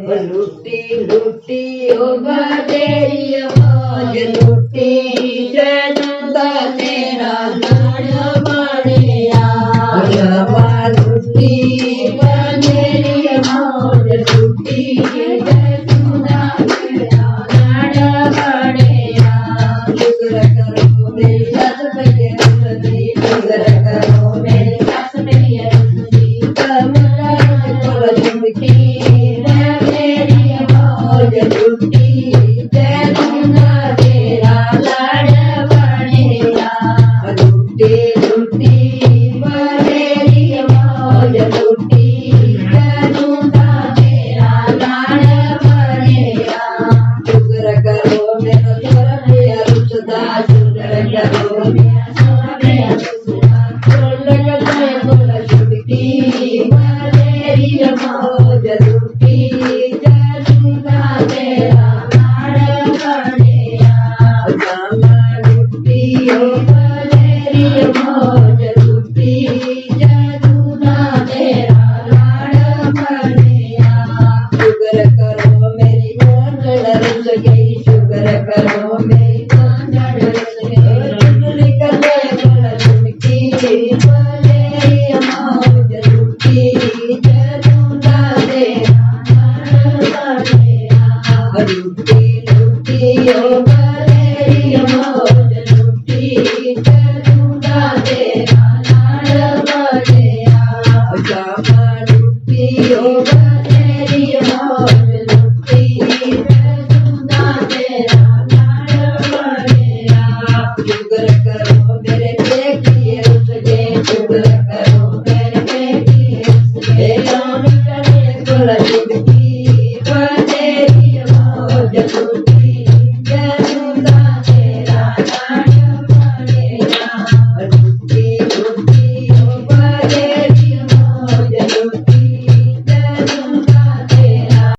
लुटी लुटी ओ बदेरी मौज लुटी जनता तेरा लाड़ बड़िया लुटी बदेरी मौज लुटी जनता तेरा लाड़ बड़िया शुक्र करो मेरी सस पे रुसदी शुक्र करो मेरी सस पे रुसदी कमला को झुमकी लुटी जनता तेरा लाड़ बड़िया लुटी लुटी बदेरी मौज लुटी जनता तेरा लाड़ बड़िया शुक्र करो मेरा सोरबिया रुसदा शुक्र करो मेरा सोरबिया रुसदा शुक्र करो मेरा झुमकी बदेरी मौज लुटी जनता तेरा लाड़ बड़िया लुटी ओ बदेरी मौज